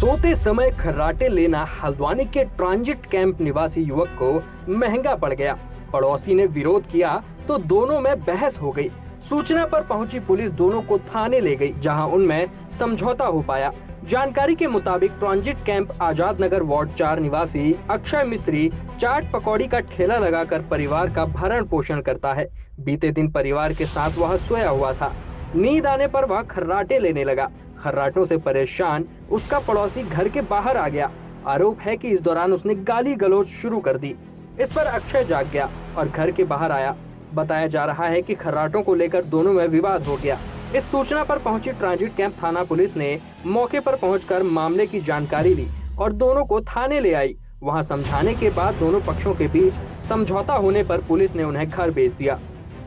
सोते समय खर्राटे लेना हल्द्वानी के ट्रांजिट कैंप निवासी युवक को महंगा पड़ गया। पड़ोसी ने विरोध किया तो दोनों में बहस हो गई। सूचना पर पहुंची पुलिस दोनों को थाने ले गई, जहां उनमें समझौता हो पाया। जानकारी के मुताबिक transit camp Azad Nagar ward 4 निवासी अक्षय मिस्त्री चाट पकौड़ी का ठेला लगाकर परिवार का भरण पोषण करता है। बीते दिन परिवार के साथ वह सोया हुआ था। नींद आने पर वह खर्राटे लेने लगा। खर्राटों से परेशान उसका पड़ोसी घर के बाहर आ गया। आरोप है कि इस दौरान उसने गाली गलौज शुरू कर दी। इस पर अक्षय जाग गया और घर के बाहर आया। बताया जा रहा है कि खर्राटों को लेकर दोनों में विवाद हो गया। इस सूचना पर पहुंची ट्रांजिट कैंप थाना पुलिस ने मौके पर पहुंचकर मामले की जानकारी ली और दोनों को थाने ले आई। वहां समझाने के बाद दोनों पक्षों के बीच समझौता होने पर पुलिस ने उन्हें घर भेज दिया।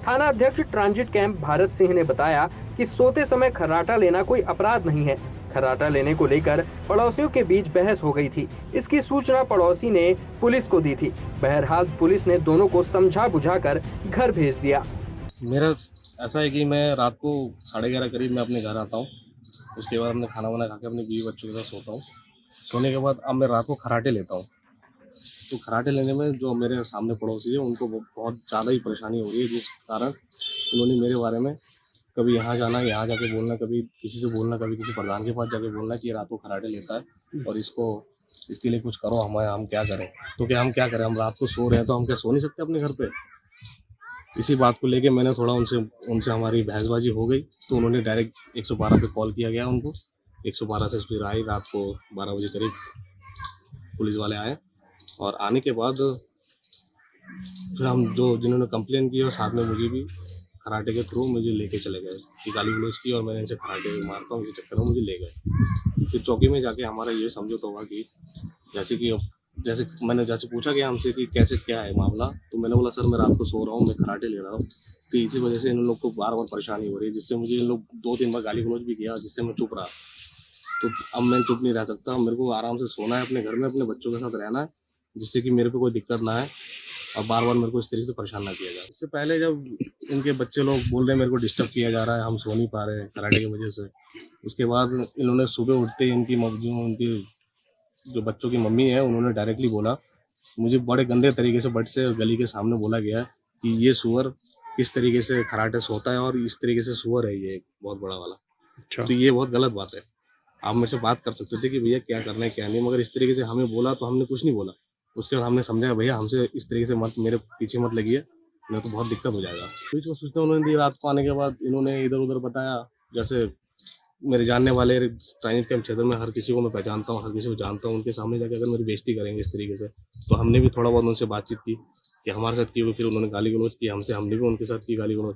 थाना अध्यक्ष ट्रांजिट कैंप भारत सिंह ने बताया कि सोते समय खर्राटा लेना कोई अपराध नहीं है। खर्राटा लेने को लेकर पड़ोसियों के बीच बहस हो गई थी। इसकी सूचना पड़ोसी ने पुलिस को दी थी। बहरहाल पुलिस ने दोनों को समझा बुझाकर घर भेज दिया। मेरा ऐसा है कि मैं रात को 11:30 करीब मैं अपने घर आता हूँ। उसके बाद अपने खाना वाना खा के अपने बीवी बच्चों के साथ सोता हूँ। सोने के बाद अब मैं रात को खर्राटे लेता हूँ। तो खर्राटे लेने में जो मेरे सामने पड़ोसी है उनको बहुत ज़्यादा ही परेशानी हो रही है, जिस कारण उन्होंने मेरे बारे में कभी यहाँ जाना, यहाँ जाके बोलना, कभी किसी से बोलना, कभी किसी प्रधान के पास जाके बोलना कि ये रात को खर्राटे लेता है और इसके लिए कुछ करो। हम क्या करें? तो क्या हम क्या करें? हम रात को सो रहे हैं तो हम क्या सो नहीं सकते अपने घर पे? इसी बात को लेके मैंने थोड़ा उनसे हमारी बहसबाजी हो गई। तो उन्होंने डायरेक्ट 112 पे कॉल किया गया उनको। 112 से फिर आई रात को 12 बजे करीब पुलिस वाले आए और आने के बाद फिर हम जिन्होंने कंप्लेन की और साथ में मुझे भी खर्राटे के थ्रू मुझे लेके चले गए कि गाली गलौज की और मैंने इनसे खर्राटे मारता हूँ, इसी चक्कर में मुझे ले गए। फिर चौकी में जाके हमारा ये समझौता हुआ कि जैसे पूछा गया हमसे कि कैसे क्या है मामला, तो मैंने बोला सर मैं रात को सो रहा हूँ, मैं खर्राटे ले रहा हूँ। तो इसी वजह से इन लोग को बार बार परेशानी हो रही है, जिससे मुझे इन लोग 2-3 बार गाली गलौज भी किया, जिससे मैं चुप रहा। तो अब मैं चुप नहीं रह सकता। मेरे को आराम से सोना है अपने घर में, अपने बच्चों के साथ रहना है, जिससे कि मेरे पे कोई दिक्कत ना आए और बार बार मेरे को इस तरीके से परेशान ना किया जाए। इससे पहले जब इनके बच्चे लोग बोल रहे हैं मेरे को डिस्टर्ब किया जा रहा है, हम सो नहीं पा रहे हैं खर्राटे की वजह से। उसके बाद इन्होंने सुबह उठते ही उनकी जो बच्चों की मम्मी है उन्होंने डायरेक्टली बोला, मुझे बड़े गंदे तरीके से बट से गली के सामने बोला गया कि ये सुअर किस तरीके से खर्राटे सोता है और इस तरीके से सुअर है ये एक बहुत बड़ा वाला। अच्छा। तो ये बहुत गलत बात है। आप मेरे से बात कर सकते थे कि भैया क्या करना है क्या नहीं, मगर इस तरीके से हमें बोला तो हमने कुछ नहीं बोला। उसके बाद हमने समझाया भैया हमसे इस तरीके से मेरे पीछे मत लगिए, नहीं तो बहुत दिक्कत हो जाएगा। पुलिस को सूचना उन्होंने दी। रात को आने के बाद इन्होंने इधर उधर बताया। जैसे मेरे जानने वाले ट्रांजिट कैंप क्षेत्र में हर किसी को मैं पहचानता हूँ, हर किसी को जानता हूँ। उनके सामने जाकर अगर मेरी बेइज्जती करेंगे इस तरीके से, तो हमने भी थोड़ा बहुत उनसे बातचीत की कि हमारे साथ की हुई। फिर उन्होंने गाली गलौज की हमसे, हमने भी उनके साथ की गाली गलौज।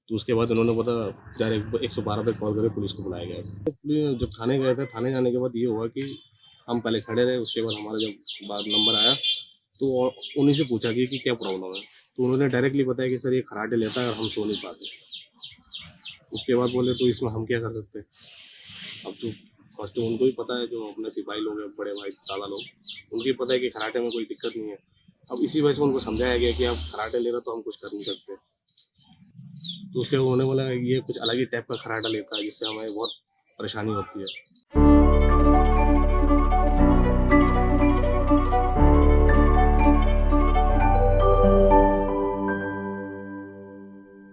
तो उसके बाद उन्होंने पता डायरेक्ट 112 पे कॉल करके पुलिस को बुलाया गया। जब थाने गए थे, थाने जाने के बाद ये हुआ कि हम पहले खड़े रहे। उसके बाद हमारा जब बाद नंबर आया तो उन्हीं से पूछा कि क्या प्रॉब्लम है। तो उन्होंने डायरेक्टली बताया कि सर ये खर्राटे लेता है और हम सो नहीं पाते। उसके बाद बोले तो इसमें हम क्या कर सकते हैं? अब जो फर्स्ट उनको ही पता है, जो अपने सिपाही लोग हैं, बड़े भाई दादा लोग, उनको ही पता है कि खर्राटे में कोई दिक्कत नहीं है। अब इसी वजह से उनको समझाया गया कि आप खर्राटे ले रहे तो हम कुछ कर नहीं सकते। तो उसके उन्होंने बोला ये कुछ अलग ही टाइप का खर्राटा लेता है, जिससे हमें बहुत परेशानी होती है।